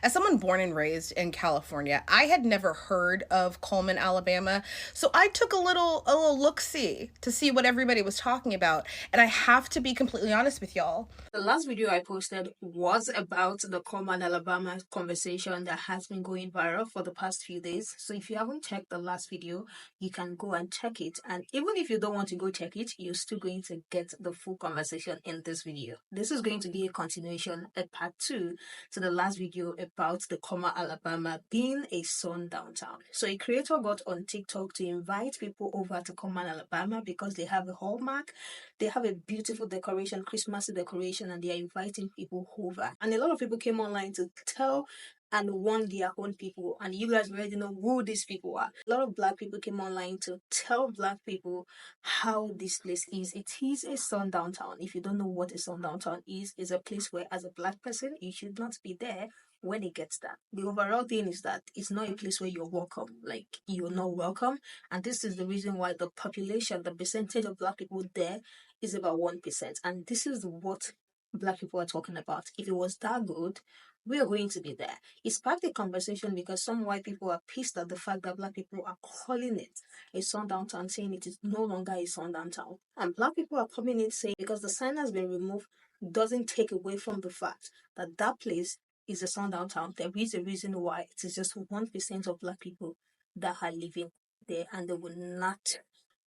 As someone born and raised in California, I had never heard of Cullman, Alabama. So I took a little look-see to see what everybody was talking about. And I have to be completely honest with y'all. The last video I posted was about the Cullman, Alabama conversation that has been going viral for the past few days. So if you haven't checked the last video, you can go and check it. And even if you don't want to go check it, you're still going to get the full conversation in this video. This is going to be a continuation, a part two to the last video about the Cullman, Alabama being a sundown town. So a creator got on TikTok to invite people over to Cullman, Alabama because they have a hallmark. They have a beautiful decoration, Christmassy decoration, and they are inviting people over. And a lot of people came online to tell and warn their own people. And you guys already know who these people are. A lot of Black people came online to tell Black people how this place is. It is a sundown town. If you don't know what a sundown town is, it's a place where, as a Black person, you should not be there when it gets that. The overall thing is that it's not a place where you're welcome. Like, you're not welcome. And this is the reason why the population, the percentage of Black people there is about 1%. And this is what Black people are talking about. If it was that good, we are going to be there. It sparked a conversation because some white people are pissed at the fact that Black people are calling it a sundown town, saying it is no longer a sundown town. And Black people are coming in saying because the sign has been removed doesn't take away from the fact that that place is a sundown town. There is a reason why it is just 1% of Black people that are living there, and they will not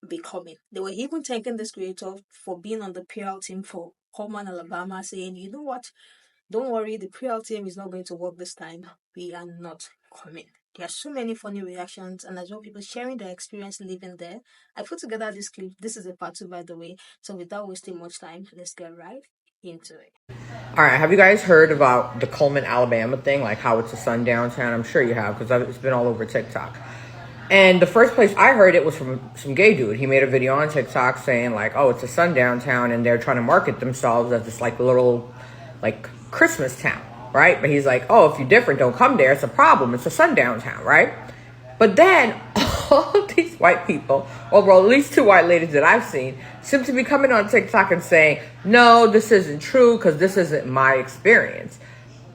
becoming. They were even thanking this creator for being on the PR team for Cullman, Alabama, saying, you know what? Don't worry, the PR team is not going to work this time. We are not coming. There are so many funny reactions, and as well, people sharing their experience living there. I put together this clip. This is a part two, by the way. So without wasting much time, let's get right into it. All right, have you guys heard about the Cullman, Alabama thing? Like how it's a sundown town? I'm sure you have because it's been all over TikTok. And the first place I heard it was from some gay dude. He made a video on TikTok saying like, oh, it's a sundown town and they're trying to market themselves as this like little like Christmas town, right? But he's like, oh, if you're different, don't come there. It's a problem. It's a sundown town, right? But then all these white people, or well, at least two white ladies that I've seen, seem to be coming on TikTok and saying, no, this isn't true because this isn't my experience.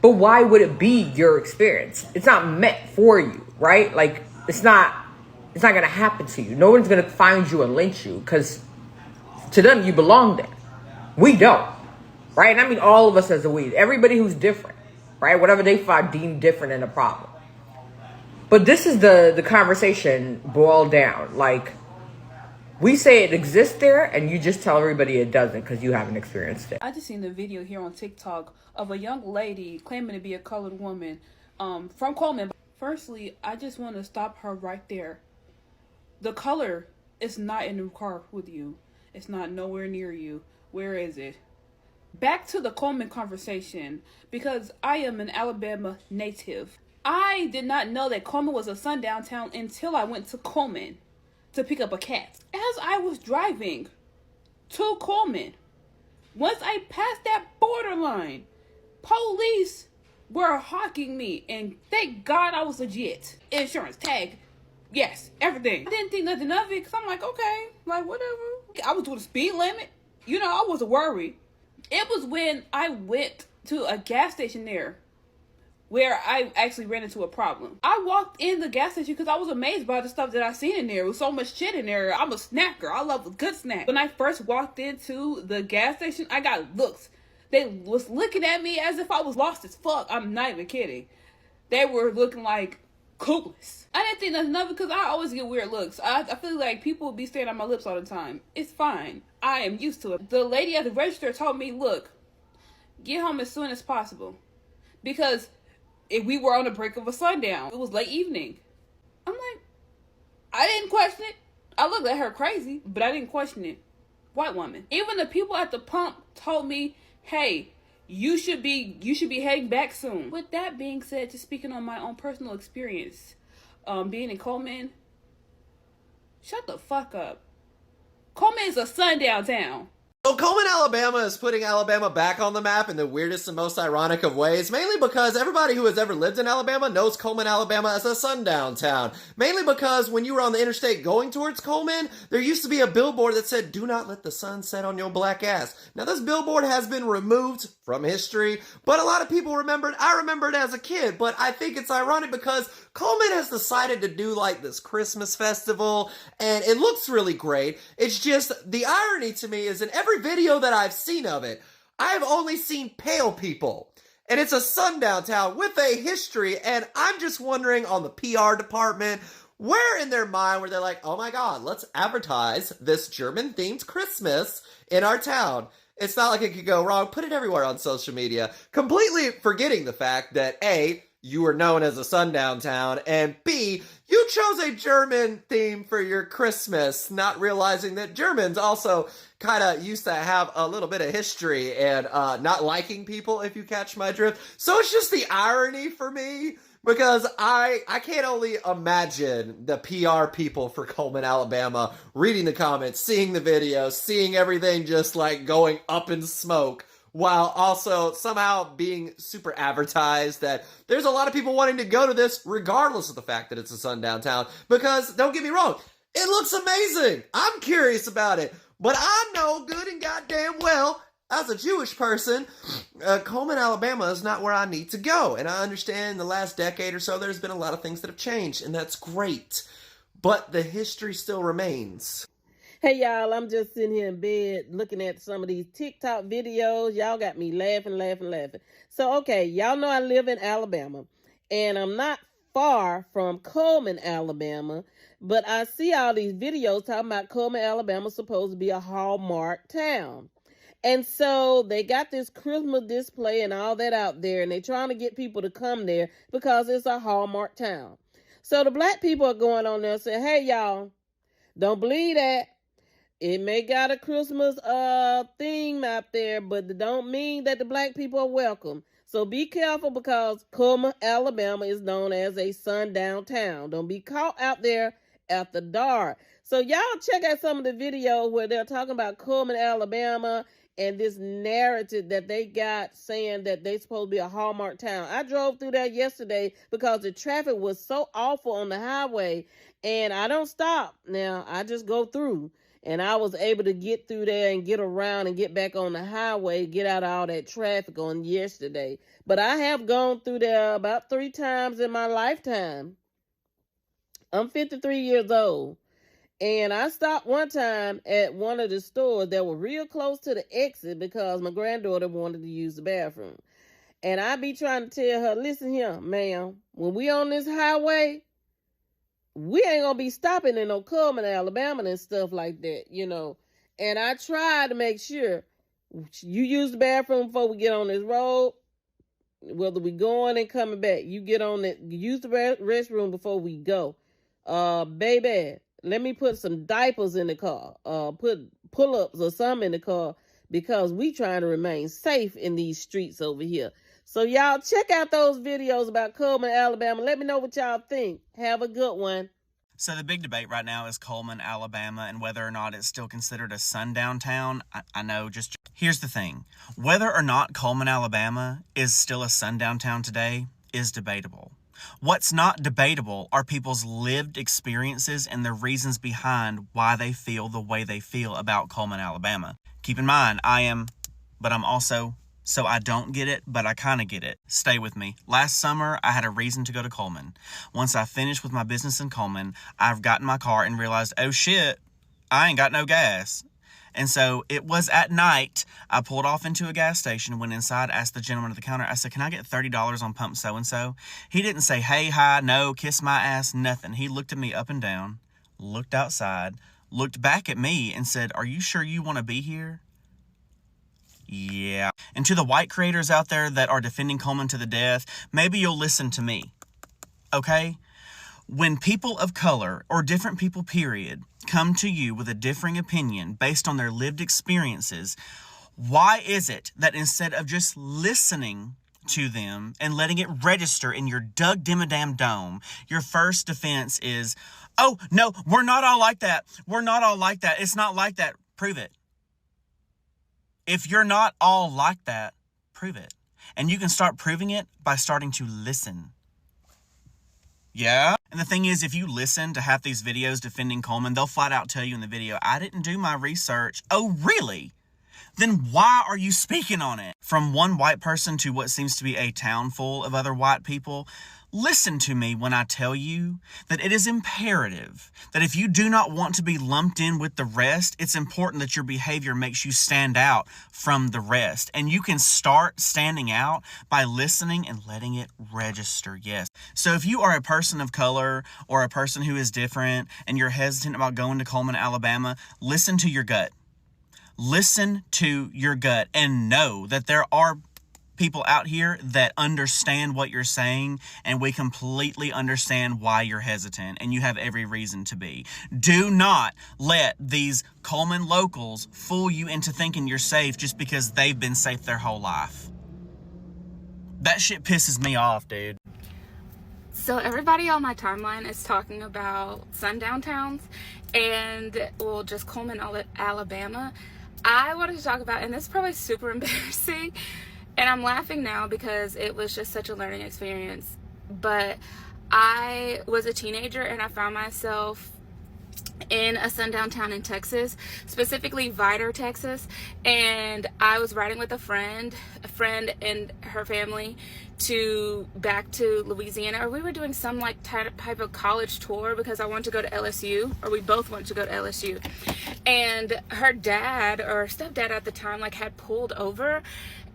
But why would it be your experience? It's not meant for you, right? Like, it's not going to happen to you. No one's going to find you and lynch you because to them, you belong there. We don't, right? And I mean all of us as a we. Everybody who's different, right? Whatever they find deemed different in a problem. But this is the conversation boiled down. Like, we say it exists there, and you just tell everybody it doesn't because you haven't experienced it. I just seen the video here on TikTok of a young lady claiming to be a colored woman from Cullman. Firstly, I just want to stop her right there. The color is not in the car with you. It's not nowhere near you. Where is it? Back to the Cullman conversation, because I am an Alabama native. I did not know that Cullman was a sundown town until I went to Cullman to pick up a cat. As I was driving to Cullman, once I passed that borderline, police were hawking me, and thank God I was legit. Insurance, tag, yes, everything. I didn't think nothing of it because I'm like, okay, like whatever. I was doing the speed limit. You know, I wasn't worried. It was when I went to a gas station there where I actually ran into a problem. I walked in the gas station because I was amazed by the stuff that I seen in there. There was so much shit in there. I'm a snacker. I love a good snack. When I first walked into the gas station, I got looks. They was looking at me as if I was lost as fuck. I'm not even kidding. They were looking like clueless. I didn't think nothing of it because I always get weird looks. I feel like people be staring at my lips all the time. It's fine. I am used to it. The lady at the register told me, look, get home as soon as possible. Because if we were on the brink of a sundown, it was late evening. I'm like, I didn't question it. I looked at her crazy, but I didn't question it. White woman. Even the people at the pump told me, hey, you should be heading back soon. With that being said, just speaking on my own personal experience, being in Cullman, shut the fuck up. Cullman is a sundown town. So Cullman, Alabama is putting Alabama back on the map in the weirdest and most ironic of ways, mainly because everybody who has ever lived in Alabama knows Cullman, Alabama as a sundown town. Mainly because when you were on the interstate going towards Cullman, there used to be a billboard that said, "Do not let the sun set on your black ass." Now this billboard has been removed from history, but a lot of people I remember it as a kid, but I think it's ironic because Cullman has decided to do like this Christmas festival, and it looks really great. It's just, the irony to me is in every video that I've seen of it, I've only seen pale people. And it's a sundown town with a history, and I'm just wondering on the PR department, where in their mind were they like, oh my god, let's advertise this German-themed Christmas in our town. It's not like it could go wrong. Put it everywhere on social media. Completely forgetting the fact that A, you were known as a sundown town, and B, you chose a German theme for your Christmas, not realizing that Germans also kind of used to have a little bit of history and not liking people, if you catch my drift. So it's just the irony for me, because I can't only imagine the PR people for Cullman, Alabama, reading the comments, seeing the videos, seeing everything just like going up in smoke, while also somehow being super advertised that there's a lot of people wanting to go to this regardless of the fact that it's a sundown town. Because, don't get me wrong, it looks amazing. I'm curious about it. But I know good and goddamn well, as a Jewish person, Cullman, Alabama is not where I need to go. And I understand in the last decade or so there's been a lot of things that have changed, and that's great. But the history still remains. Hey y'all, I'm just sitting here in bed looking at some of these TikTok videos. Y'all got me laughing. So, okay, y'all know I live in Alabama, and I'm not far from Cullman, Alabama, but I see all these videos talking about Cullman, Alabama supposed to be a Hallmark town. And so they got this Christmas display and all that out there, and they're trying to get people to come there because it's a Hallmark town. So the black people are going on there and saying, hey y'all, don't believe that. It may got a Christmas theme out there, but it don't mean that the black people are welcome. So be careful, because Cullman, Alabama is known as a sundown town. Don't be caught out there after dark. So y'all check out some of the videos where they're talking about Cullman, Alabama, and this narrative that they got saying that they supposed to be a Hallmark town. I drove through there yesterday because the traffic was so awful on the highway, and I don't stop. Now, I just go through. And I was able to get through there and get around and get back on the highway, get out of all that traffic on yesterday. But I have gone through there about 3 times in my lifetime. I'm 53 years old. And I stopped one time at one of the stores that were real close to the exit because my granddaughter wanted to use the bathroom. And I be trying to tell her, listen here, ma'am, when we on this highway, we ain't gonna be stopping in no Cullman, Alabama and stuff like that, you know. And I try to make sure you use the bathroom before we get on this road, whether we going and coming back. You get on it, use the restroom before we go. Baby, let me put some diapers in the car. Put pull-ups or something in the car, because we trying to remain safe in these streets over here. So y'all check out those videos about Cullman, Alabama. Let me know what y'all think. Have a good one. So the big debate right now is Cullman, Alabama, and whether or not it's still considered a sundown town. I know, just here's the thing. Whether or not Cullman, Alabama is still a sundown town today is debatable. What's not debatable are people's lived experiences and the reasons behind why they feel the way they feel about Cullman, Alabama. Keep in mind, I'm also... So I don't get it, but I kind of get it. Stay with me. Last summer, I had a reason to go to Cullman. Once I finished with my business in Cullman, I've got in my car and realized, oh shit, I ain't got no gas. And so it was at night. I pulled off into a gas station, went inside, asked the gentleman at the counter. I said, can I get $30 on pump so-and-so? He didn't say, hey, hi, no, kiss my ass, nothing. He looked at me up and down, looked outside, looked back at me and said, are you sure you want to be here? Yeah. And to the white creators out there that are defending Cullman to the death, maybe you'll listen to me. Okay? When people of color, or different people period, come to you with a differing opinion based on their lived experiences, why is it that instead of just listening to them and letting it register in your Doug Dimmadam dome, your first defense is, oh, no, we're not all like that. We're not all like that. It's not like that. Prove it. If you're not all like that, prove it. And you can start proving it by starting to listen. Yeah? And the thing is, if you listen to half these videos defending Cullman, they'll flat out tell you in the video, I didn't do my research. Oh, really? then why are you speaking on it? From one white person to what seems to be a town full of other white people, listen to me when I tell you that it is imperative that if you do not want to be lumped in with the rest, it's important that your behavior makes you stand out from the rest. And you can start standing out by listening and letting it register, yes. So if you are a person of color or a person who is different and you're hesitant about going to Cullman, Alabama, listen to your gut. Listen to your gut and know that there are people out here that understand what you're saying, and we completely understand why you're hesitant, and you have every reason to be. Do not let these Cullman locals fool you into thinking you're safe just because they've been safe their whole life. That shit pisses me off, dude. So everybody on my timeline is talking about sundown towns and, well, just Cullman, Alabama. I wanted to talk about, and this is probably super embarrassing, and I'm laughing now because it was just such a learning experience. But I was a teenager and I found myself in a sundown town in Texas, specifically Vidor, Texas. And I was riding with a friend and her family back to Louisiana, or we were doing some like type of college tour because I wanted to go to LSU, or we both wanted to go to LSU. And her dad or stepdad at the time like had pulled over,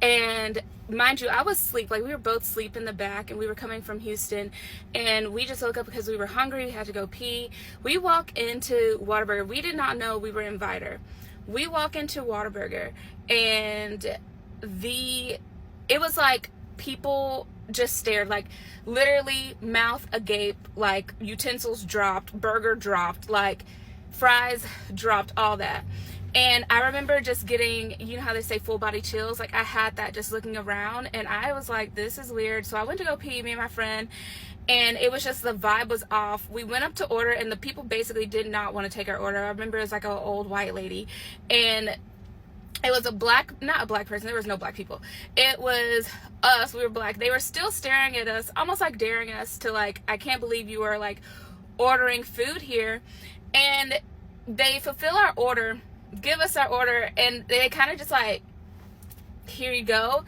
and mind you, I was asleep. Like, we were both asleep in the back, and we were coming from Houston, and we just woke up because we were hungry, had to go pee. We walk into Whataburger. We did not know we were in Vidor. We walk into Whataburger, and it was like people just stared, like literally mouth agape, like utensils dropped, burger dropped, like fries dropped, all that. And I remember just getting, you know how they say full body chills? Like, I had that just looking around, and I was like, this is weird. So I went to go pee, me and my friend, and it was just, the vibe was off. We went up to order, and the people basically did not want to take our order. I remember it was like an old white lady, and it was not a black person. There was no black people. It was us. We were black. They were still staring at us, almost like daring us to, like, I can't believe you are like ordering food here. And they fulfill our order, give us our order, and they kind of just like, here you go.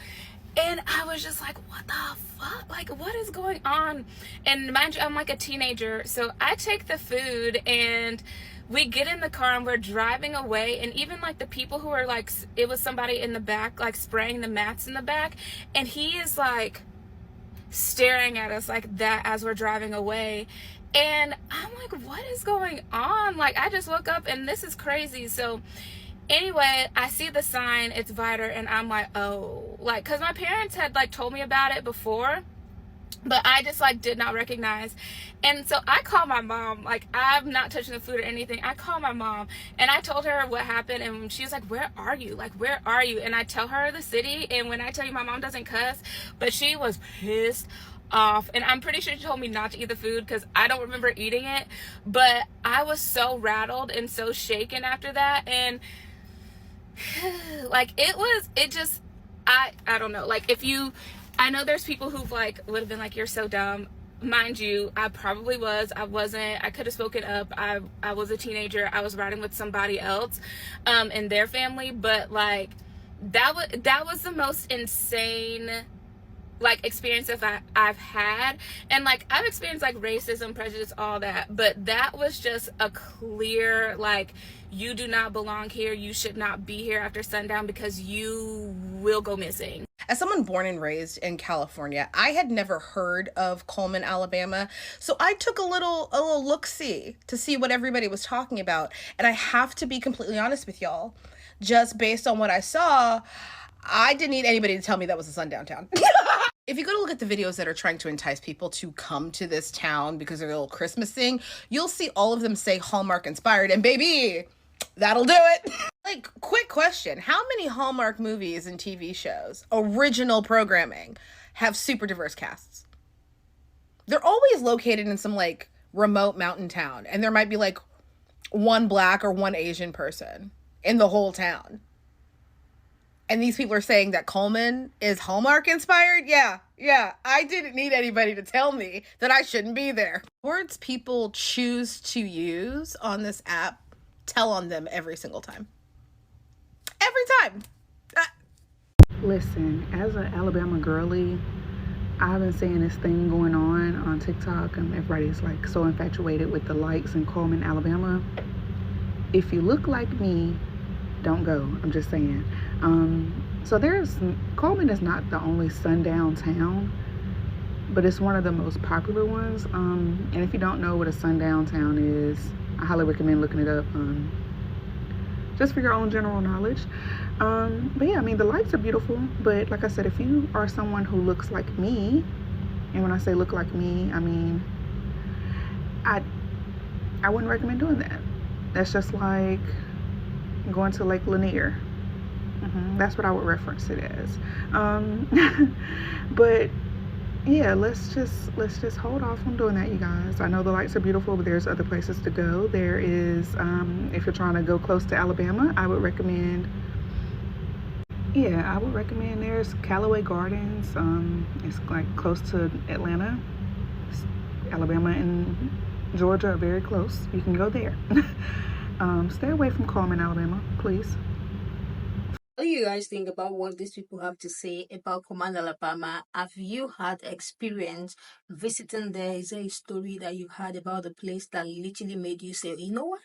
And I was just like, what the fuck? Like, what is going on? And mind you, I'm like a teenager, so I take the food and we get in the car and we're driving away. And even like the people who are like, it was somebody in the back like spraying the mats in the back, and he is like staring at us like that as we're driving away. And I'm like, what is going on? Like, I just woke up and this is crazy. So anyway, I see the sign, it's Vidor, and I'm like, oh, like, because my parents had like told me about it before, but I just like did not recognize. And so I called my mom. Like, I'm not touching the food or anything. I called my mom and I told her what happened, and she was like, where are you? Like, where are you? And I tell her the city, and when I tell you, my mom doesn't cuss, but she was pissed off. And I'm pretty sure she told me not to eat the food because I don't remember eating it, but I was so rattled and so shaken after that. And like, I don't know, like, I know there's people who've like would have been like, you're so dumb. Mind you, I probably was. I wasn't. I could have spoken up. I was a teenager. I was riding with somebody else and their family, but like that was the most insane like experience I've had. And like, I've experienced like racism, prejudice, all that, but that was just a clear like, you do not belong here. You should not be here after sundown because you will go missing. As someone born and raised in California, I had never heard of Cullman, Alabama. So I took a little look-see to see what everybody was talking about. And I have to be completely honest with y'all, just based on what I saw, I didn't need anybody to tell me that was a sundown town. If you go to look at the videos that are trying to entice people to come to this town because of their little Christmas thing, you'll see all of them say Hallmark inspired, and baby, that'll do it. Like, quick question. How many Hallmark movies and TV shows, original programming, have super diverse casts? They're always located in some like remote mountain town, and there might be like one Black or one Asian person in the whole town. And these people are saying that Cullman is Hallmark inspired? Yeah. I didn't need anybody to tell me that I shouldn't be there. Words people choose to use on this app tell on them every single time. every time. Listen, as an Alabama girly, I've been seeing this thing going on TikTok, and everybody's like so infatuated with the lights in Cullman, Alabama. If you look like me, don't go. I'm just saying. So Cullman is not the only sundown town, but it's one of the most popular ones. And if you don't know what a sundown town is, I highly recommend looking it up, just for your own general knowledge. But yeah, I mean, the lights are beautiful, but like I said, if you are someone who looks like me, and when I say look like me, I mean, I wouldn't recommend doing that. That's just like going to Lake Lanier. That's what I would reference it as. But yeah, let's just hold off on doing that, you guys. I know the lights are beautiful, but there's other places to go. There is, if you're trying to go close to Alabama, I would recommend there's Callaway Gardens. It's like close to Atlanta. Alabama and Georgia are very close. You can go there. Stay away from Cullman, Alabama, please. What do you guys think about what these people have to say about Cullman, Alabama? Have you had experience visiting there? Is there a story that you heard about the place that literally made you say, you know what?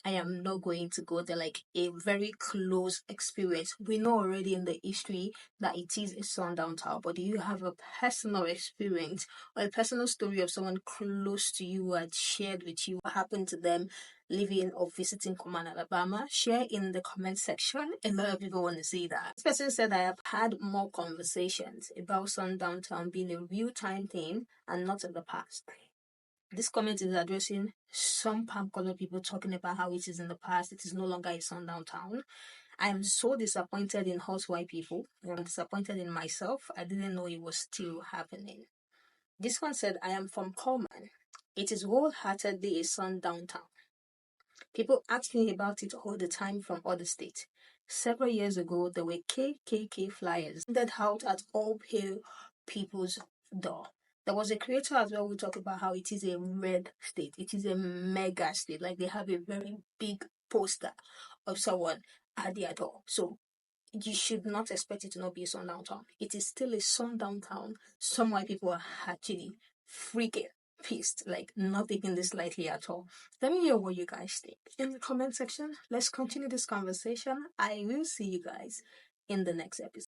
I am not going to go there, like a very close experience. We know already in the history that it is a sundown town, but do you have a personal experience or a personal story of someone close to you who had shared with you what happened to them living or visiting Cullman, Alabama? Share in the comment section. A lot of people want to see that. This person said, I have had more conversations about sundown town being a real-time thing and not in the past. This comment is addressing some palm colored people talking about how it is in the past. It is no longer a sundown town. I am so disappointed in us white people. I'm disappointed in myself. I didn't know it was still happening. This one said, I am from Cullman. It is wholeheartedly a sundown town. People ask me about it all the time from other states. Several years ago, there were KKK flyers handed out at all pale people's door. There was a creator as well who talked about how it is a red state. It is a mega state. Like they have a very big poster of someone at their door. So you should not expect it to not be a sundown town. It is still a sundown town. Some white people are actually freaking pissed, like not taking this lightly at all. Let me hear what you guys think in the comment section. Let's continue this conversation. I will see you guys in the next episode.